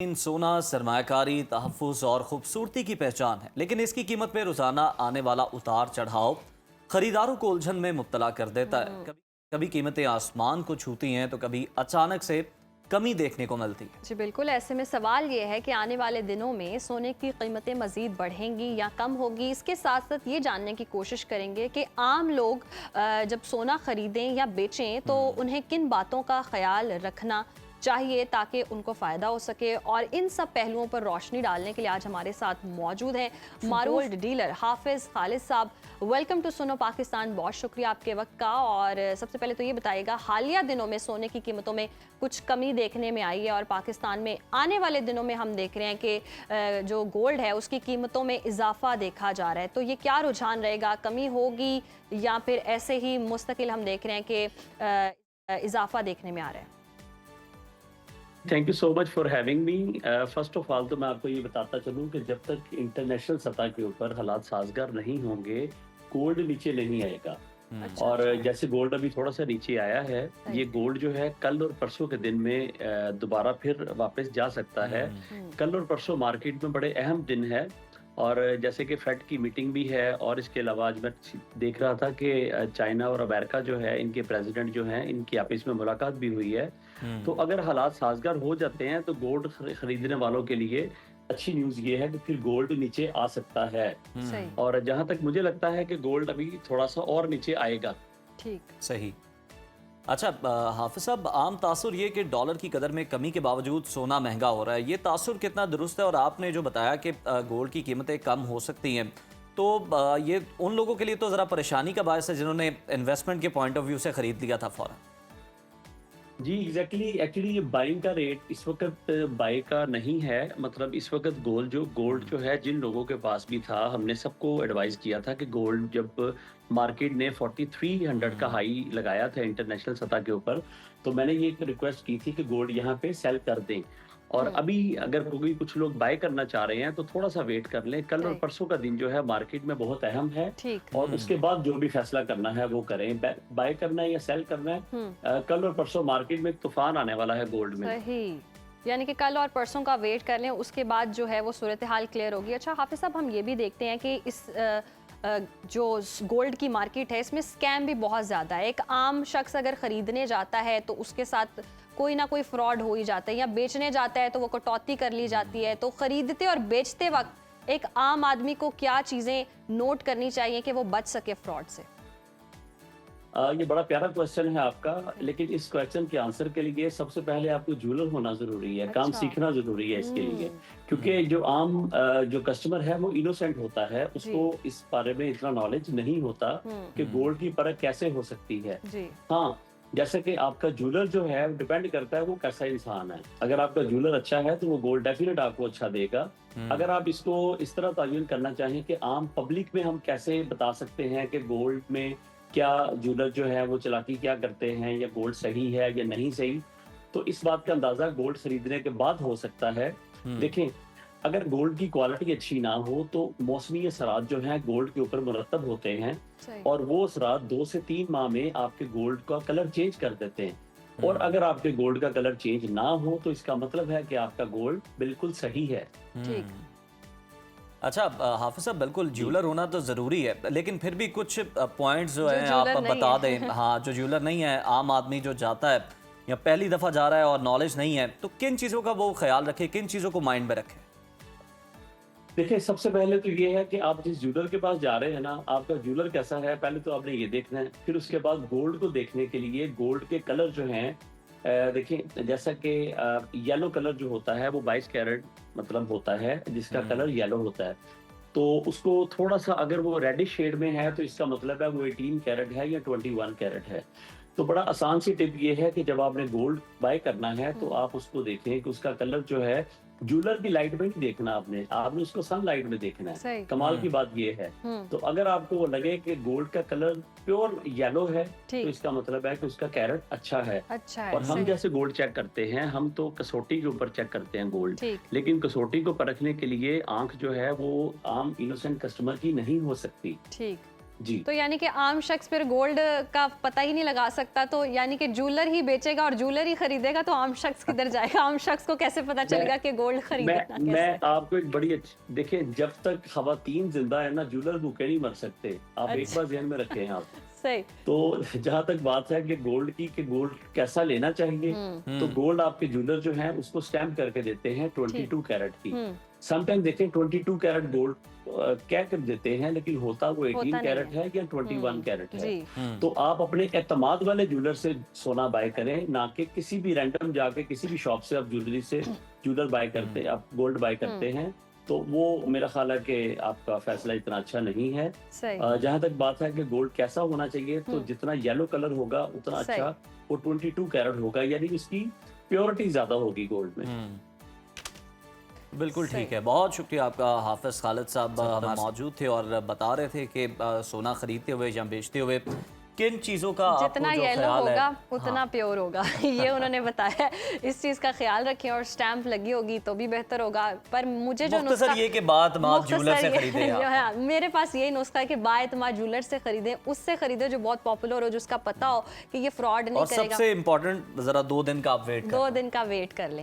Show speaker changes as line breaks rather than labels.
सोना सरमायाकारी, तहफ़्फ़ुज़ और खूबसूरती की पहचान है, लेकिन इसकी कीमत में रोज़ाना आने वाला उतार चढ़ाव खरीदारों को उलझन में मुब्तला कर देता है। कभी कभी कीमतें आसमान को छूती हैं तो कभी अचानक से कमी देखने को मिलती है।
जी बिल्कुल। ऐसे में सवाल ये है कि आने वाले दिनों में सोने की कीमतें मज़ीद बढ़ेंगी या कम होगी। इसके साथ साथ ये जानने की कोशिश करेंगे कि आम लोग जब सोना खरीदें या बेचें तो उन्हें किन बातों का ख्याल रखना चाहिए ताकि उनको फ़ायदा हो सके। और इन सब पहलुओं पर रोशनी डालने के लिए आज हमारे साथ मौजूद हैं मारूफ डीलर हाफिज़ खालिद साहब। वेलकम टू सुनो पाकिस्तान। बहुत शुक्रिया आपके वक्त का। और सबसे पहले तो ये बताइएगा, हालिया दिनों में सोने की कीमतों में कुछ कमी देखने में आई है और पाकिस्तान में आने वाले दिनों में हम देख रहे हैं कि जो गोल्ड है उसकी कीमतों में इजाफा देखा जा रहा है। तो ये क्या रुझान रहेगा, कमी होगी या फिर ऐसे ही मुस्तकिल हम देख रहे हैं कि इजाफा देखने में आ रहा है?
Thank you so much for having me. First of all तो मैं आपको ये बताता चलूँ कि जब तक इंटरनेशनल सतह के ऊपर हालात साजगार नहीं होंगे, गोल्ड नीचे नहीं आएगा।
अच्छा,
और
अच्छा।
जैसे गोल्ड अभी थोड़ा सा नीचे आया है, ये गोल्ड जो है कल और परसों के दिन में दोबारा फिर वापस जा सकता है। कल और परसों मार्केट में बड़े अहम दिन है और जैसे कि फेड की मीटिंग भी है और इसके अलावा आज मैं देख रहा था कि चाइना और अमेरिका जो है, इनके प्रेसिडेंट जो हैं, इनकी आपस में मुलाकात भी हुई है। तो अगर हालात साजगार हो जाते हैं तो गोल्ड खरीदने वालों के लिए अच्छी न्यूज़ ये है कि फिर गोल्ड नीचे आ सकता है।
सही।
और जहाँ तक मुझे लगता है कि गोल्ड अभी थोड़ा सा और नीचे आएगा।
ठीक।
सही। अच्छा हाफिज़ साहब, आम तासुर ये कि डॉलर की कदर में कमी के बावजूद सोना महंगा हो रहा है, ये तासुर कितना दुरुस्त है? और आपने जो बताया कि गोल्ड की कीमतें कम हो सकती हैं, तो ये उन लोगों के लिए तो ज़रा परेशानी का बायस है जिन्होंने इन्वेस्टमेंट के पॉइंट ऑफ व्यू से ख़रीद लिया था फ़ौरन।
जी एग्जैक्टली एक्चुअली ये बाइंग का रेट इस वक्त बाई का नहीं है। मतलब इस वक्त गोल्ड जो है, जिन लोगों के पास भी था, हमने सबको एडवाइस किया था कि गोल्ड जब मार्केट ने 4300 का हाई लगाया था इंटरनेशनल सतह के ऊपर, तो मैंने ये एक रिक्वेस्ट की थी कि गोल्ड यहाँ पे सेल कर दें। और अभी अगर कोई कुछ लोग बाय करना चाह रहे हैं तो थोड़ा सा वेट कर लें। कल और
सही।
परसों का दिन जो है मार्केट में बहुत अहम है
ठीक।
और उसके बाद जो भी फैसला करना है वो करें। बाय करना है या सेल करना है। कल और परसों मार्केट में एक तूफान आने वाला है गोल्ड में।
सही। यानी कि कल और परसों का वेट कर लें, उसके बाद जो है वो सूरत हाल क्लियर होगी। अच्छा हाफिज़ साहब, हम ये भी देखते हैं कि इस जो गोल्ड की मार्केट है इसमें स्कैम भी बहुत ज़्यादा है। एक आम शख्स अगर ख़रीदने जाता है तो उसके साथ कोई ना कोई फ्रॉड हो ही जाता है, या बेचने जाता है तो वो कटौती कर ली जाती है। तो ख़रीदते और बेचते वक्त एक आम आदमी को क्या चीज़ें नोट करनी चाहिए कि वो बच सके फ्रॉड से?
ये बड़ा प्यारा क्वेश्चन है आपका, लेकिन इस क्वेश्चन के आंसर के लिए सबसे पहले आपको ज्वेलर होना ज़रूरी है, काम
अच्छा।
सीखना ज़रूरी है इसके लिए। क्योंकि जो आम जो कस्टमर है वो इनोसेंट होता है, उसको इस बारे में इतना नॉलेज नहीं होता कि गोल्ड की परख कैसे हो सकती है।
जी।
हाँ, जैसे कि आपका ज्वेलर जो है डिपेंड करता है वो कैसा इंसान है। अगर आपका ज्वेलर अच्छा है तो वो गोल्ड डेफिनेट आपको अच्छा देगा। अगर आप इसको इस तरह तयन करना चाहें कि आम पब्लिक में हम कैसे बता सकते हैं कि गोल्ड में क्या ज्वेलर जो है वो चालाकी क्या करते हैं, या गोल्ड सही है या नहीं सही, तो इस बात का अंदाजा गोल्ड खरीदने के बाद हो सकता है। देखें, अगर गोल्ड की क्वालिटी अच्छी ना हो तो मौसमी असरात जो हैं गोल्ड के ऊपर मुरतब होते हैं
सही।
और वो असरात 2 से 3 माह में आपके गोल्ड का कलर चेंज कर देते हैं। और अगर आपके गोल्ड का कलर चेंज ना हो तो इसका मतलब है कि आपका गोल्ड बिल्कुल सही है।
ठीक।
अच्छा हाफिज़ साहब, बिल्कुल ज्वेलर होना तो ज़रूरी है, लेकिन फिर भी कुछ पॉइंट्स जो
जो
हैं आप
ज्वेलर नहीं
बता
है।
दें। हाँ, जो ज्वेलर नहीं है, आम आदमी जो जाता है या पहली दफ़ा जा रहा है और नॉलेज नहीं है, तो किन चीज़ों का वो ख्याल रखे, किन चीज़ों को माइंड में रखे?
देखिए, सबसे पहले तो ये है कि आप जिस ज्वेलर के पास जा रहे हैं ना, आपका ज्वेलर कैसा है, पहले तो आपने ये देखना है। फिर उसके बाद गोल्ड को देखने के लिए गोल्ड के कलर जो हैं, देखिए जैसा कि येलो कलर जो होता है वो 22 कैरेट मतलब होता है, जिसका कलर येलो होता है। तो उसको थोड़ा-सा अगर वो रेडिश शेड में है तो इसका मतलब है वो 18 कैरेट है या 21 कैरेट है। तो बड़ा आसान सी टिप ये है कि जब आपने गोल्ड बाय करना है तो आप उसको देखें कि उसका कलर जो है, ज्वेलर की लाइट में नहीं देखना आपने उसको सनलाइट में देखना है।
सही।
कमाल की बात ये है। तो अगर आपको लगे कि गोल्ड का कलर प्योर येलो है तो
ठीक।
इसका मतलब है कि उसका कैरेट अच्छा है।
अच्छा है।
और हम
सही।
जैसे गोल्ड चेक करते हैं, हम तो कसौटी के ऊपर चेक करते हैं गोल्ड।
ठीक।
लेकिन कसौटी को परखने के लिए आंख जो है वो आम इनोसेंट कस्टमर की नहीं हो सकती।
ठीक।
जी।
तो यानी कि आम शख्स फिर गोल्ड का पता ही नहीं लगा सकता, तो यानी कि ज्वेलर ही बेचेगा और ज्वेलर ही खरीदेगा, तो आम शख्स किधर जाएगा? आम शख्स को कैसे पता चलेगा कि गोल्ड खरीदना कैसे?
मैं आपको एक बड़ी अच्छी देखिए, जब तक खवातीन जिंदा है ना, ज्वेलर भूखे नहीं मर सकते। आप एक
अच्छा।
बार ध्यान में रखें आप।
सही।
तो जहां तक बात है कि गोल्ड की, कि गोल्ड कैसा लेना चाहिए, तो गोल्ड आपके ज्वेलर जो है उसको स्टैम्प करके देते हैं 22 कैरेट की। समटाइम देखें 22 कैरेट गोल्ड क्या कर देते हैं, लेकिन होता वो 18
होता नहीं
कैरेट है या 21 कैरेट है।
जी।
तो आप अपने एतमाद वाले ज्वेलर से सोना बाय करें, ना कि किसी भी रैंडम जाके किसी भी शॉप से आप ज्वेलरी से ज्वेलर बाय करते, आप गोल्ड बाय करते हैं, तो वो मेरा ख्याल है कि आपका फैसला इतना अच्छा नहीं है।
सही।
जहां तक बात है कि गोल्ड कैसा होना चाहिए, तो जितना येलो कलर होगा उतना
सही।
अच्छा वो 22 कैरेट होगा, यानी उसकी प्योरिटी ज्यादा होगी गोल्ड में।
बिल्कुल
सही।
ठीक है, बहुत शुक्रिया आपका हाफिज खालिद साहब हमारे मौजूद थे और बता रहे थे कि सोना खरीदते हुए या बेचते हुए किन चीज़ों का
जितना
आपको जो
येलो
ख्याल
होगा
है।
उतना
हाँ।
प्योर होगा ये उन्होंने बताया। इस चीज़ का ख्याल रखें, और स्टैंप लगी होगी तो भी बेहतर होगा। पर मुझे जो
मुख्तसर ये कि बात ज्वेलर से खरीदे आप।
हाँ, मेरे पास यही नुस्खा है कि बाएतमाद ज्वेलर से खरीदें, उससे खरीदें जो बहुत पॉपुलर हो, जिसका पता हो कि ये फ्रॉड नहीं
और
करेगा।
सबसे इम्पोर्टेंट, ज़रा 2 दिन का आप वेट करें।
2 दिन का वेट कर लें।